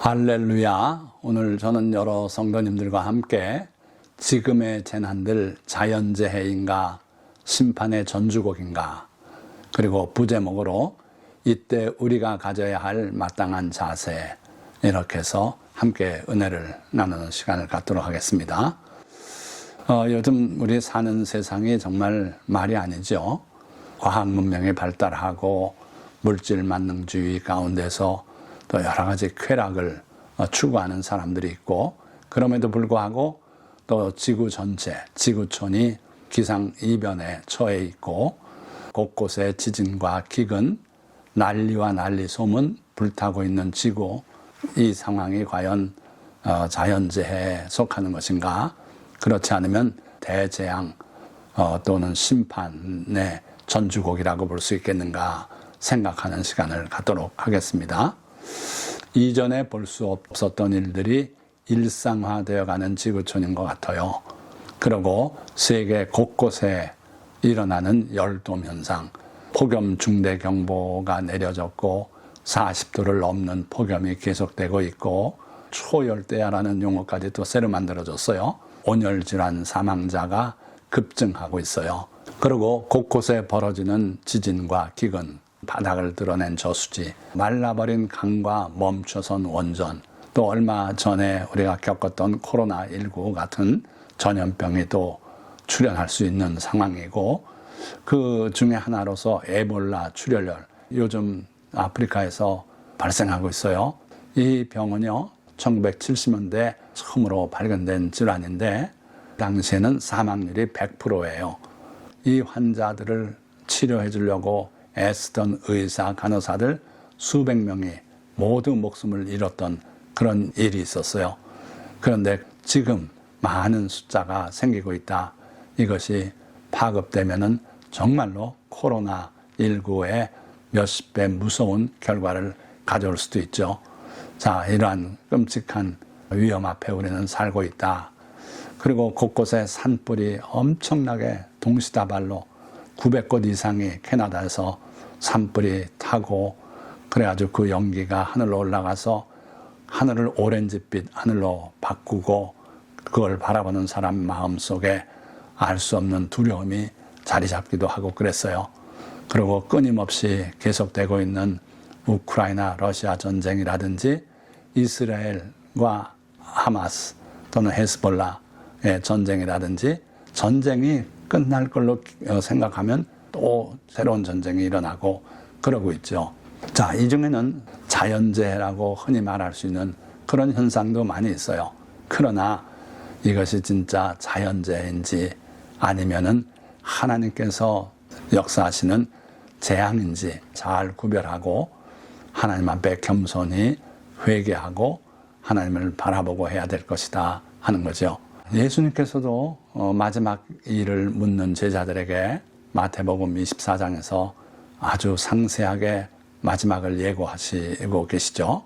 할렐루야. 오늘 저는 여러 성도님들과 함께 지금의 재난들 자연재해인가 심판의 전주곡인가, 그리고 부제목으로 이때 우리가 가져야 할 마땅한 자세, 이렇게 해서 함께 은혜를 나누는 시간을 갖도록 하겠습니다. 요즘 우리 사는 세상이 정말 말이 아니죠. 과학 문명이 발달하고 물질 만능주의 가운데서 또 여러 가지 쾌락을 추구하는 사람들이 있고, 그럼에도 불구하고 또 지구 전체, 지구촌이 기상이변에 처해 있고, 곳곳에 지진과 기근, 난리와 난리 소문 불타고 있는 지구, 이 상황이 과연 자연재해에 속하는 것인가, 그렇지 않으면 대재앙 또는 심판의 전주곡이라고 볼 수 있겠는가 생각하는 시간을 갖도록 하겠습니다. 이전에 볼 수 없었던 일들이 일상화되어가는 지구촌인 것 같아요. 그리고 세계 곳곳에 일어나는 열돔 현상, 폭염 중대경보가 내려졌고 40도를 넘는 폭염이 계속되고 있고, 초열대야라는 용어까지 또 새로 만들어졌어요. 온열질환 사망자가 급증하고 있어요. 그리고 곳곳에 벌어지는 지진과 기근, 바닥을 드러낸 저수지, 말라버린 강과 멈춰선 원전, 또 얼마 전에 우리가 겪었던 코로나19 같은 전염병이 또 출현할 수 있는 상황이고, 그 중에 하나로서 에볼라 출혈열, 요즘 아프리카에서 발생하고 있어요. 이 병은요, 1970년대 처음으로 발견된 질환인데 당시에는 사망률이 100%예요. 이 환자들을 치료해 주려고 애쓰던 의사, 간호사들 수백 명이 모두 목숨을 잃었던 그런 일이 있었어요. 그런데 지금 많은 숫자가 생기고 있다. 이것이 파급되면은 정말로 코로나19의 몇십 배 무서운 결과를 가져올 수도 있죠. 자, 이러한 끔찍한 위험 앞에 우리는 살고 있다. 그리고 곳곳에 산불이 엄청나게 동시다발로 900곳 이상이 캐나다에서 산불이 타고, 그래가지고 그 연기가 하늘로 올라가서 하늘을 오렌지빛 하늘로 바꾸고, 그걸 바라보는 사람 마음속에 알 수 없는 두려움이 자리 잡기도 하고 그랬어요. 그리고 끊임없이 계속되고 있는 우크라이나 러시아 전쟁이라든지 이스라엘과 하마스 또는 헤스볼라의 전쟁이라든지, 전쟁이 끝날 걸로 생각하면 또 새로운 전쟁이 일어나고 그러고 있죠. 자, 이 중에는 자연재해라고 흔히 말할 수 있는 그런 현상도 많이 있어요. 그러나 이것이 진짜 자연재해인지 아니면은 하나님께서 역사하시는 재앙인지 잘 구별하고 하나님 앞에 겸손히 회개하고 하나님을 바라보고 해야 될 것이다 하는 거죠. 예수님께서도 마지막 일을 묻는 제자들에게 마태복음 24장에서 아주 상세하게 마지막을 예고하시고 계시죠.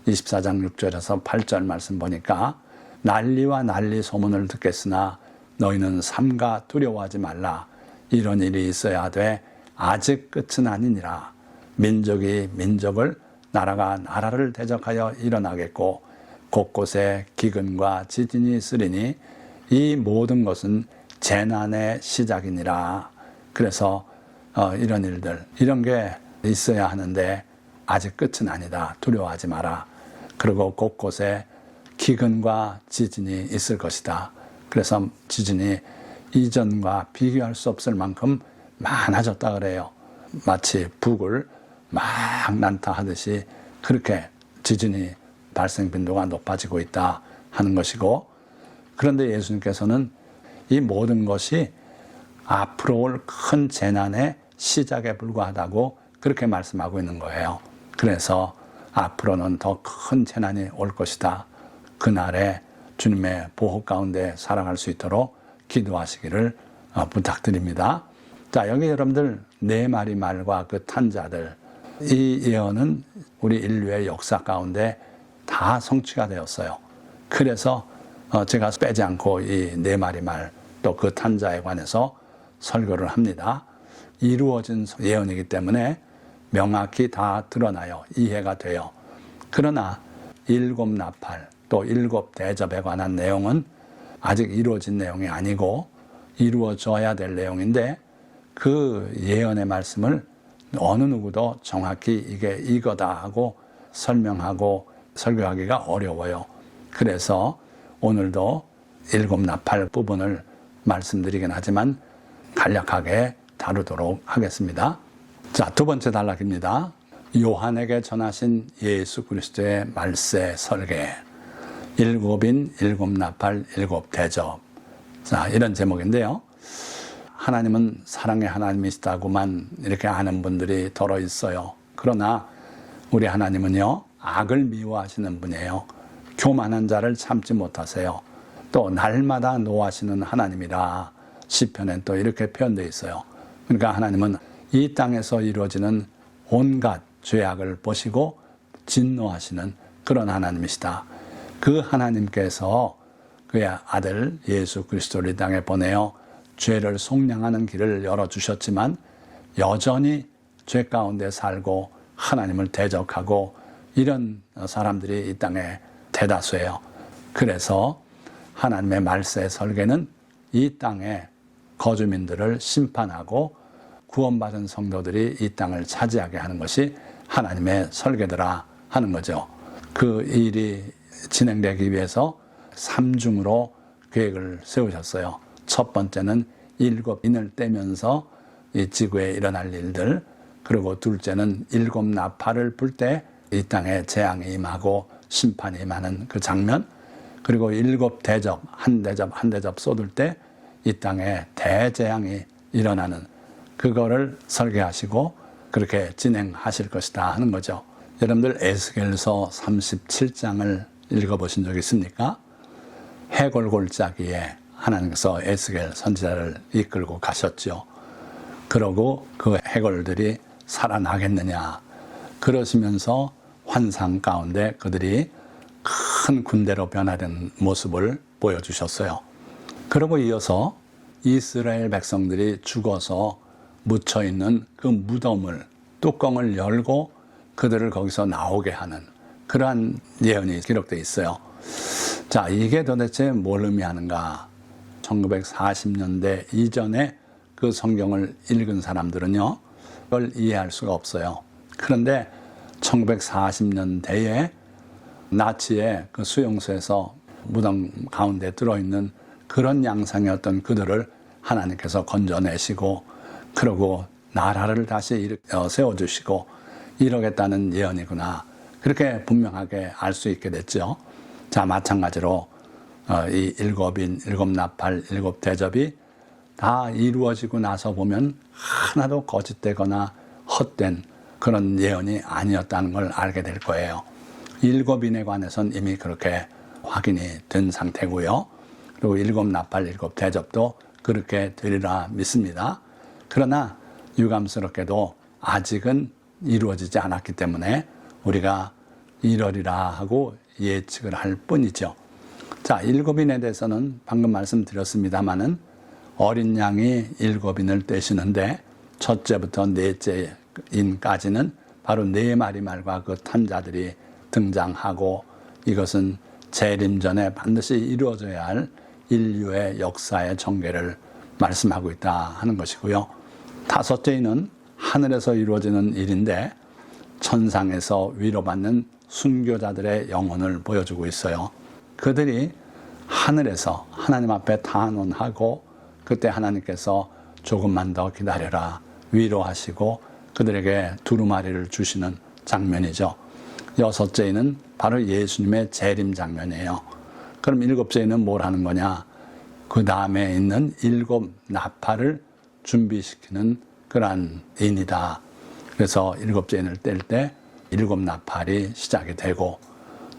24장 6절에서 8절 말씀 보니까 난리와 난리 소문을 듣겠으나 너희는 삼가 두려워하지 말라. 이런 일이 있어야 돼 아직 끝은 아니니라. 민족이 민족을, 나라가 나라를 대적하여 일어나겠고 곳곳에 기근과 지진이 있으리니 이 모든 것은 재난의 시작이니라. 그래서 이런 일들, 이런 게 있어야 하는데 아직 끝은 아니다. 두려워하지 마라. 그리고 곳곳에 기근과 지진이 있을 것이다. 그래서 지진이 이전과 비교할 수 없을 만큼 많아졌다 그래요. 마치 북을 막 난타하듯이 그렇게 지진이 발생 빈도가 높아지고 있다 하는 것이고, 그런데 예수님께서는 이 모든 것이 앞으로 올 큰 재난의 시작에 불과하다고 그렇게 말씀하고 있는 거예요. 그래서 앞으로는 더 큰 재난이 올 것이다. 그날에 주님의 보호 가운데 살아갈 수 있도록 기도하시기를 부탁드립니다. 자, 여기 여러분들 네 마리 말과 그 탄자들, 이 예언은 우리 인류의 역사 가운데 다 성취가 되었어요. 그래서 제가 빼지 않고 이 네 마리 말 또 그 탄자에 관해서 설교를 합니다. 이루어진 예언이기 때문에 명확히 다 드러나요. 이해가 돼요. 그러나 일곱 나팔 또 일곱 대접에 관한 내용은 아직 이루어진 내용이 아니고 이루어져야 될 내용인데 그 예언의 말씀을 어느 누구도 정확히 이게 이거다 하고 설명하고 설교하기가 어려워요. 그래서 오늘도 일곱 나팔 부분을 말씀드리긴 하지만 간략하게 다루도록 하겠습니다. 자, 두 번째 단락입니다. 요한에게 전하신 예수 그리스도의 말세 설계. 일곱인 일곱 나팔 일곱 대접. 자, 이런 제목인데요. 하나님은 사랑의 하나님이시다고만 이렇게 아는 분들이 더러 있어요. 그러나 우리 하나님은요, 악을 미워하시는 분이에요. 교만한 자를 참지 못하세요. 또 날마다 노하시는 하나님이라 시편엔 또 이렇게 표현되어 있어요. 그러니까 하나님은 이 땅에서 이루어지는 온갖 죄악을 보시고 진노하시는 그런 하나님이시다. 그 하나님께서 그의 아들 예수 그리스도를 이 땅에 보내어 죄를 속량하는 길을 열어주셨지만 여전히 죄 가운데 살고 하나님을 대적하고 이런 사람들이 이 땅에 대다수예요. 그래서 하나님의 말세 설계는 이 땅의 거주민들을 심판하고 구원받은 성도들이 이 땅을 차지하게 하는 것이 하나님의 설계더라 하는 거죠. 그 일이 진행되기 위해서 3중으로 계획을 세우셨어요. 첫 번째는 일곱 인을 떼면서 이 지구에 일어날 일들, 그리고 둘째는 일곱 나팔을 불 때 이 땅에 재앙이 임하고 심판이 임하는 그 장면, 그리고 일곱 대접, 한 대접 한 대접 쏟을 때 이 땅에 대재앙이 일어나는 그거를 설계하시고 그렇게 진행하실 것이다 하는 거죠. 여러분들 에스겔서 37장을 읽어보신 적 있습니까? 해골골짜기에 하나님께서 에스겔 선지자를 이끌고 가셨죠. 그러고 그 해골들이 살아나겠느냐 그러시면서 환상 가운데 그들이 큰 군대로 변화된 모습을 보여주셨어요. 그리고 이어서 이스라엘 백성들이 죽어서 묻혀있는 그 무덤을 뚜껑을 열고 그들을 거기서 나오게 하는 그러한 예언이 기록되어 있어요. 자, 이게 도대체 뭘 의미하는가? 1940년대 이전에 그 성경을 읽은 사람들은요, 그걸 이해할 수가 없어요. 그런데 1940년대에 나치의 그 수용소에서 무덤 가운데 들어있는 그런 양상이었던 그들을 하나님께서 건져내시고 그러고 나라를 다시 세워주시고 이러겠다는 예언이구나. 그렇게 분명하게 알 수 있게 됐죠. 자, 마찬가지로 이 일곱인, 일곱 나팔, 일곱 대접이 다 이루어지고 나서 보면 하나도 거짓되거나 헛된 그런 예언이 아니었다는 걸 알게 될 거예요. 일곱인에 관해서는 이미 그렇게 확인이 된 상태고요. 그리고 일곱 나팔, 일곱 대접도 그렇게 되리라 믿습니다. 그러나 유감스럽게도 아직은 이루어지지 않았기 때문에 우리가 이러리라 하고 예측을 할 뿐이죠. 자, 일곱인에 대해서는 방금 말씀드렸습니다마는 어린 양이 일곱인을 떼시는데 첫째부터 넷째인까지는 바로 네 마리 말과 그 탐자들이 등장하고 이것은 재림 전에 반드시 이루어져야 할 인류의 역사의 전개를 말씀하고 있다 하는 것이고요. 다섯째는 하늘에서 이루어지는 일인데 천상에서 위로받는 순교자들의 영혼을 보여주고 있어요. 그들이 하늘에서 하나님 앞에 탄원하고 그때 하나님께서 조금만 더 기다려라 위로하시고 그들에게 두루마리를 주시는 장면이죠. 여섯째는 바로 예수님의 재림 장면이에요. 그럼 일곱째는 뭘 하는 거냐? 그 다음에 있는 일곱 나팔을 준비시키는 그러한 인이다. 그래서 일곱째를 뗄 때 일곱 나팔이 시작이 되고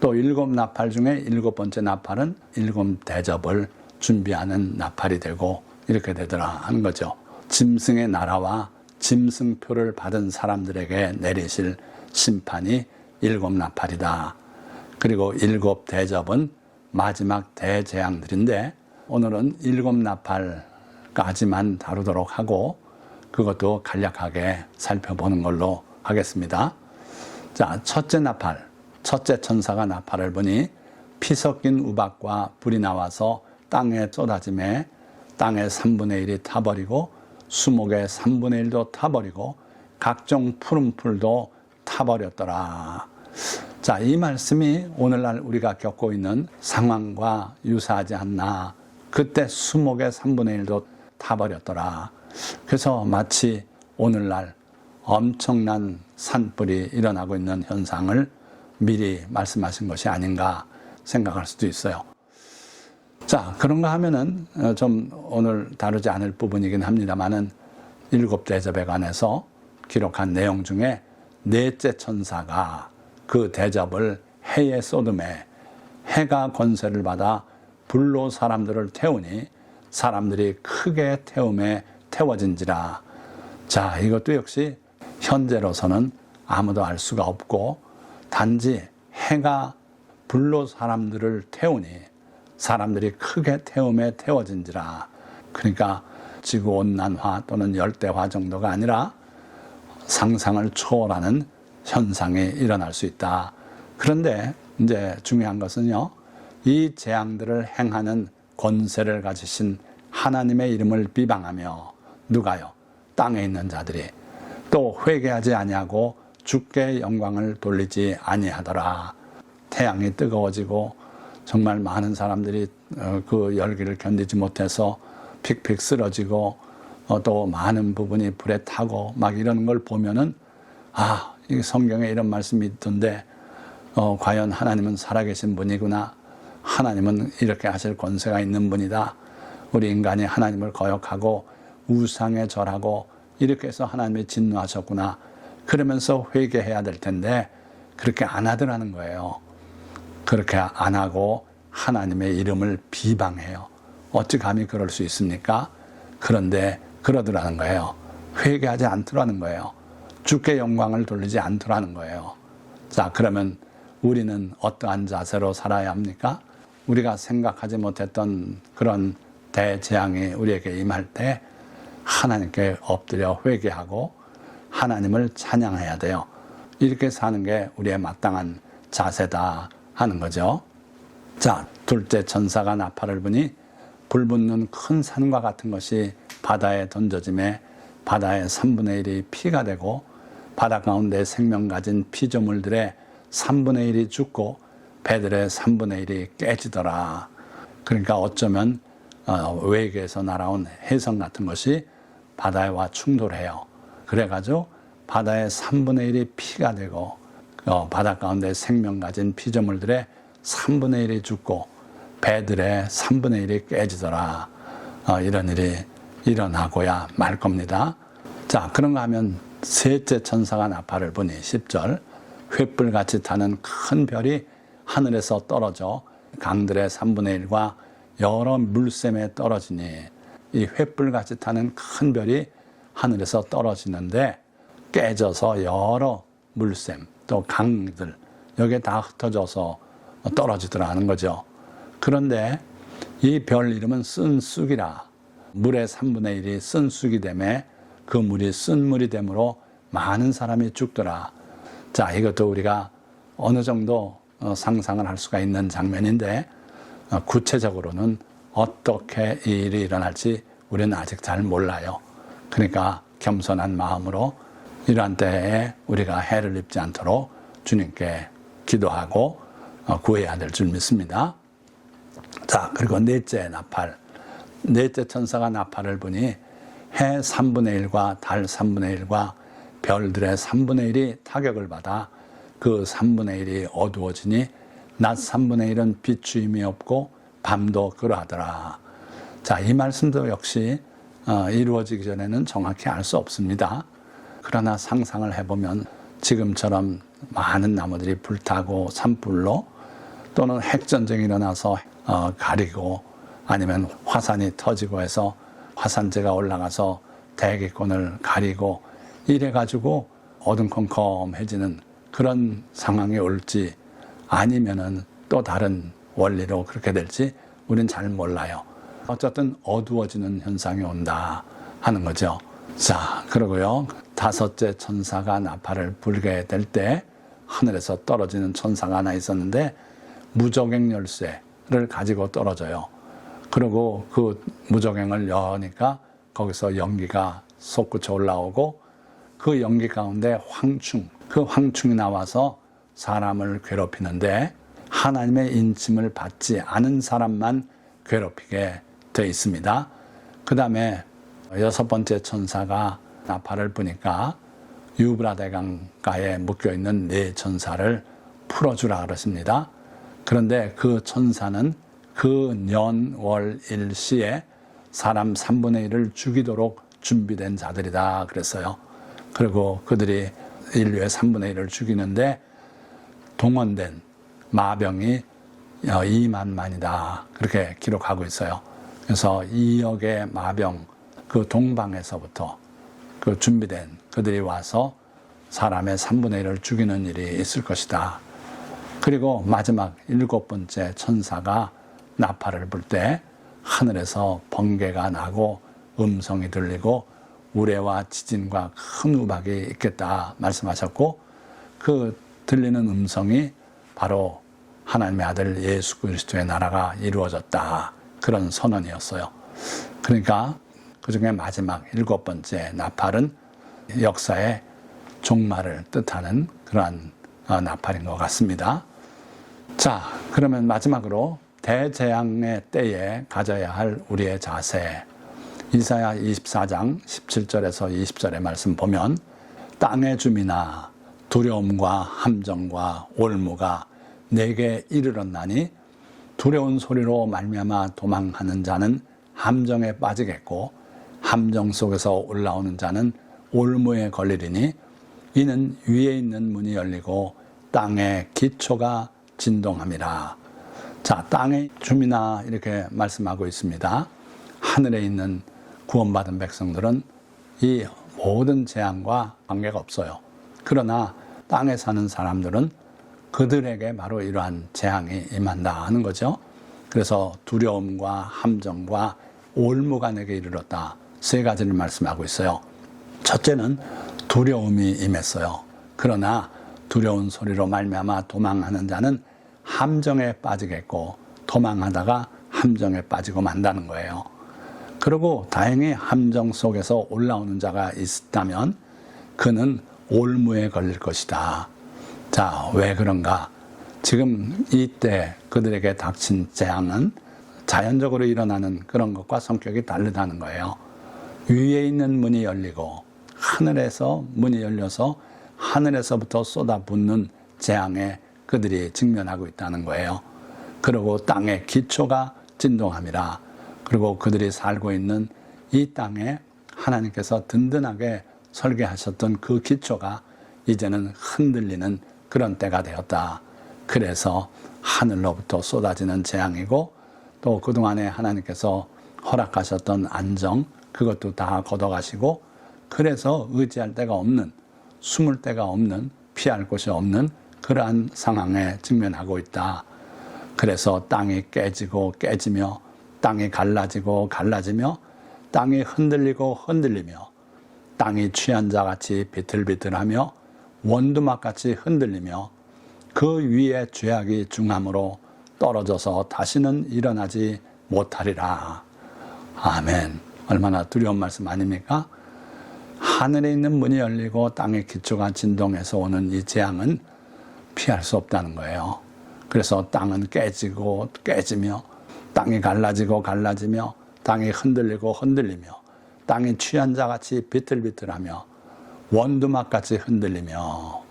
또 일곱 나팔 중에 일곱 번째 나팔은 일곱 대접을 준비하는 나팔이 되고 이렇게 되더라 하는 거죠. 짐승의 나라와 짐승표를 받은 사람들에게 내리실 심판이 일곱 나팔이다. 그리고 일곱 대접은 마지막 대재앙들인데 오늘은 일곱 나팔까지만 다루도록 하고 그것도 간략하게 살펴보는 걸로 하겠습니다. 자, 첫째 나팔. 첫째 천사가 나팔을 부니 피 섞인 우박과 불이 나와서 땅에 쏟아짐에 땅의 3분의 1이 타버리고 수목의 3분의 1도 타버리고 각종 푸른 풀도 타버렸더라. 자, 이 말씀이 오늘날 우리가 겪고 있는 상황과 유사하지 않나. 그때 수목의 3분의 1도 타버렸더라. 그래서 마치 오늘날 엄청난 산불이 일어나고 있는 현상을 미리 말씀하신 것이 아닌가 생각할 수도 있어요. 자, 그런가 하면은 좀 오늘 다루지 않을 부분이긴 합니다만은 7대접에 관해서 기록한 내용 중에 넷째 천사가 그 대접을 해에 쏟음에 해가 권세를 받아 불로 사람들을 태우니 사람들이 크게 태움에 태워진지라. 자, 이것도 역시 현재로서는 아무도 알 수가 없고 단지 해가 불로 사람들을 태우니 사람들이 크게 태움에 태워진지라. 그러니까 지구온난화 또는 열대화 정도가 아니라 상상을 초월하는 현상이 일어날 수 있다. 그런데 이제 중요한 것은요, 이 재앙들을 행하는 권세를 가지신 하나님의 이름을 비방하며 누가요? 땅에 있는 자들이 또 회개하지 아니하고 주께 영광을 돌리지 아니하더라. 태양이 뜨거워지고 정말 많은 사람들이 그 열기를 견디지 못해서 픽픽 쓰러지고 또 많은 부분이 불에 타고 막 이러는 걸 보면은 아, 이 성경에 이런 말씀이 있던데 과연 하나님은 살아계신 분이구나. 하나님은 이렇게 하실 권세가 있는 분이다. 우리 인간이 하나님을 거역하고 우상에 절하고 이렇게 해서 하나님이 진노하셨구나. 그러면서 회개해야 될 텐데 그렇게 안 하더라는 거예요. 그렇게 안 하고 하나님의 이름을 비방해요. 어찌 감히 그럴 수 있습니까? 그런데 그러더라는 거예요. 회개하지 않더라는 거예요. 주께 영광을 돌리지 않더라는 거예요. 자, 그러면 우리는 어떠한 자세로 살아야 합니까? 우리가 생각하지 못했던 그런 대재앙이 우리에게 임할 때 하나님께 엎드려 회개하고 하나님을 찬양해야 돼요. 이렇게 사는 게 우리의 마땅한 자세다 하는 거죠. 자, 둘째 천사가 나팔을 부니 불붙는 큰 산과 같은 것이 바다에 던져짐에 바다의 3분의 1이 피가 되고 바다 가운데 생명 가진 피조물들의 3분의 1이 죽고 배들의 3분의 1이 깨지더라. 그러니까 어쩌면 외계에서 날아온 혜성 같은 것이 바다와 충돌해요. 그래가지고 바다의 3분의 1이 피가 되고 바다 가운데 생명 가진 피조물들의 3분의 1이 죽고 배들의 3분의 1이 깨지더라. 이런 일이 일어나고야 말 겁니다. 자, 그런가 하면 셋째 천사가 나팔을 부니 10절 횃불같이 타는 큰 별이 하늘에서 떨어져 강들의 3분의 1과 여러 물샘에 떨어지니 이 횃불같이 타는 큰 별이 하늘에서 떨어지는데 깨져서 여러 물샘 또 강들 여기에 다 흩어져서 떨어지더라는 거죠. 그런데 이 별 이름은 쓴쑥이라. 물의 3분의 1이 쓴쑥이 되매 그 물이 쓴물이 되므로 많은 사람이 죽더라. 자, 이것도 우리가 어느 정도 상상을 할 수가 있는 장면인데 구체적으로는 어떻게 이 일이 일어날지 우리는 아직 잘 몰라요. 그러니까 겸손한 마음으로 이러한 때에 우리가 해를 입지 않도록 주님께 기도하고 구해야 될 줄 믿습니다. 자, 그리고 넷째 나팔. 넷째 천사가 나팔을 부니 해 3분의 1과 달 3분의 1과 별들의 3분의 1이 타격을 받아 그 3분의 1이 어두워지니 낮 3분의 1은 비추임이 없고 밤도 그러하더라. 자, 이 말씀도 역시 이루어지기 전에는 정확히 알 수 없습니다. 그러나 상상을 해보면 지금처럼 많은 나무들이 불타고 산불로 또는 핵전쟁이 일어나서 가리고 아니면 화산이 터지고 해서 화산재가 올라가서 대기권을 가리고 이래가지고 어둠컴컴해지는 그런 상황이 올지 아니면은 또 다른 원리로 그렇게 될지 우린 잘 몰라요. 어쨌든 어두워지는 현상이 온다 하는 거죠. 자, 그러고요. 다섯째 천사가 나팔을 불게 될 때 하늘에서 떨어지는 천사가 하나 있었는데 무저갱 열쇠를 가지고 떨어져요. 그리고 그 무저갱을 여니까 거기서 연기가 솟구쳐 올라오고 그 연기 가운데 그 황충이 나와서 사람을 괴롭히는데 하나님의 인침을 받지 않은 사람만 괴롭히게 되어 있습니다. 그 다음에 6번째 천사가 나팔을 부니까 유브라데 강가에 묶여있는 4천사를 풀어주라 그랬습니다. 그런데 그 천사는 그 년, 월, 일시에 사람 3분의 1을 죽이도록 준비된 자들이다 그랬어요. 그리고 그들이 인류의 3분의 1을 죽이는데 동원된 마병이 2만만이다 그렇게 기록하고 있어요. 그래서 2억의 마병, 그 동방에서부터 그 준비된 그들이 와서 사람의 3분의 1을 죽이는 일이 있을 것이다. 그리고 마지막 7번째 천사가 나팔을 불 때 하늘에서 번개가 나고 음성이 들리고 우레와 지진과 큰 우박이 있겠다 말씀하셨고, 그 들리는 음성이 바로 하나님의 아들 예수 그리스도의 나라가 이루어졌다 그런 선언이었어요. 그러니까 그 중에 마지막 7번째 나팔은 역사의 종말을 뜻하는 그러한 나팔인 것 같습니다. 자, 그러면 마지막으로 대재앙의 때에 가져야 할 우리의 자세. 이사야 24장 17절에서 20절의 말씀 보면 땅의 주민아 두려움과 함정과 올무가 내게 이르렀나니 두려운 소리로 말미암아 도망하는 자는 함정에 빠지겠고 함정 속에서 올라오는 자는 올무에 걸리리니 이는 위에 있는 문이 열리고 땅의 기초가 진동함이라. 자, 땅의 주민아 이렇게 말씀하고 있습니다. 하늘에 있는 구원받은 백성들은 이 모든 재앙과 관계가 없어요. 그러나 땅에 사는 사람들은 그들에게 바로 이러한 재앙이 임한다 하는 거죠. 그래서 두려움과 함정과 올무가 내게 이르렀다. 3가지를 말씀하고 있어요. 첫째는 두려움이 임했어요. 그러나 두려운 소리로 말미암아 도망하는 자는 함정에 빠지겠고 도망하다가 함정에 빠지고 만다는 거예요. 그리고 다행히 함정 속에서 올라오는 자가 있다면 그는 올무에 걸릴 것이다. 자, 왜 그런가? 지금 이때 그들에게 닥친 재앙은 자연적으로 일어나는 그런 것과 성격이 다르다는 거예요. 위에 있는 문이 열리고 하늘에서 문이 열려서 하늘에서부터 쏟아붓는 재앙에 그들이 직면하고 있다는 거예요. 그리고 땅의 기초가 진동함이라. 그리고 그들이 살고 있는 이 땅에 하나님께서 든든하게 설계하셨던 그 기초가 이제는 흔들리는 그런 때가 되었다. 그래서 하늘로부터 쏟아지는 재앙이고 또 그동안에 하나님께서 허락하셨던 안정 그것도 다 걷어가시고 그래서 의지할 데가 없는, 숨을 데가 없는, 피할 곳이 없는 그러한 상황에 직면하고 있다. 그래서 땅이 깨지고 깨지며 땅이 갈라지고 갈라지며 땅이 흔들리고 흔들리며 땅이 취한 자같이 비틀비틀하며 원두막같이 흔들리며 그 위에 죄악이 중함으로 떨어져서 다시는 일어나지 못하리라. 아멘. 얼마나 두려운 말씀 아닙니까? 하늘에 있는 문이 열리고 땅의 기초가 진동해서 오는 이 재앙은 피할 수 없다는 거예요. 그래서 땅은 깨지고 깨지며 땅이 갈라지고 갈라지며 땅이 흔들리고 흔들리며 땅이 취한 자같이 비틀비틀하며 원두막같이 흔들리며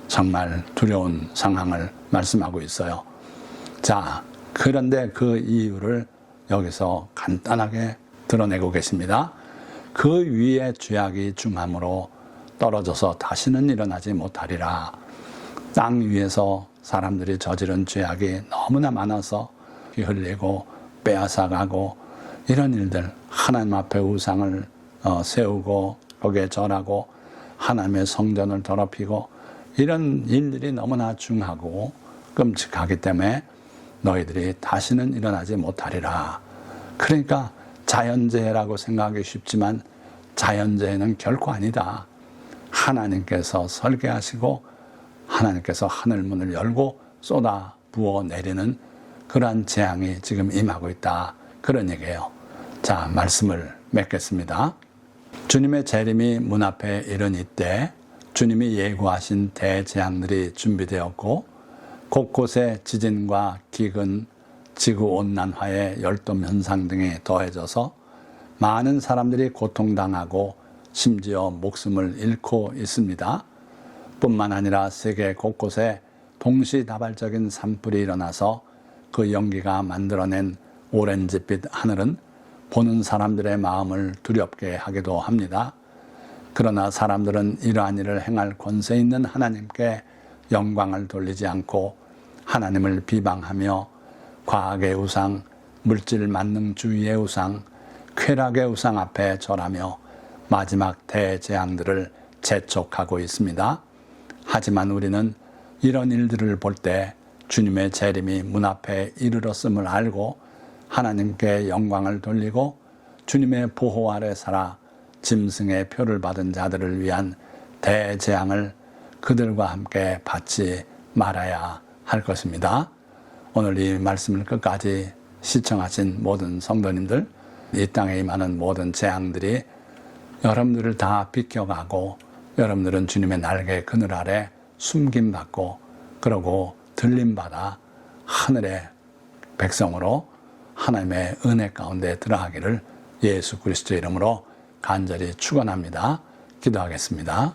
정말 두려운 상황을 말씀하고 있어요. 자, 그런데 그 이유를 여기서 간단하게 드러내고 계십니다. 그 위에 죄악이 중함으로 떨어져서 다시는 일어나지 못하리라. 땅 위에서 사람들이 저지른 죄악이 너무나 많아서 피 흘리고 빼앗아가고 이런 일들, 하나님 앞에 우상을 세우고 거기에 절하고 하나님의 성전을 더럽히고 이런 일들이 너무나 중하고 끔찍하기 때문에 너희들이 다시는 일어나지 못하리라. 그러니까 자연재해라고 생각하기 쉽지만 자연재해는 결코 아니다. 하나님께서 설계하시고 하나님께서 하늘 문을 열고 쏟아 부어 내리는 그러한 재앙이 지금 임하고 있다. 그런 얘기예요. 자, 말씀을 맺겠습니다. 주님의 재림이 문 앞에 이른 이때 주님이 예고하신 대재앙들이 준비되었고 곳곳에 지진과 기근, 지구온난화의 열돔 현상 등이 더해져서 많은 사람들이 고통당하고 심지어 목숨을 잃고 있습니다. 뿐만 아니라 세계 곳곳에 동시다발적인 산불이 일어나서 그 연기가 만들어낸 오렌지빛 하늘은 보는 사람들의 마음을 두렵게 하기도 합니다. 그러나 사람들은 이러한 일을 행할 권세 있는 하나님께 영광을 돌리지 않고 하나님을 비방하며 과학의 우상, 물질 만능주의의 우상, 쾌락의 우상 앞에 절하며 마지막 대재앙들을 재촉하고 있습니다. 하지만 우리는 이런 일들을 볼 때 주님의 재림이 문 앞에 이르렀음을 알고 하나님께 영광을 돌리고 주님의 보호 아래 살아 짐승의 표를 받은 자들을 위한 대재앙을 그들과 함께 받지 말아야 할 것입니다. 오늘 이 말씀을 끝까지 시청하신 모든 성도님들, 이 땅에 임하는 모든 재앙들이 여러분들을 다 비껴가고 여러분들은 주님의 날개 그늘 아래 숨김받고 그러고 들림받아 하늘의 백성으로 하나님의 은혜 가운데 들어가기를 예수 그리스도의 이름으로 간절히 축원합니다. 기도하겠습니다.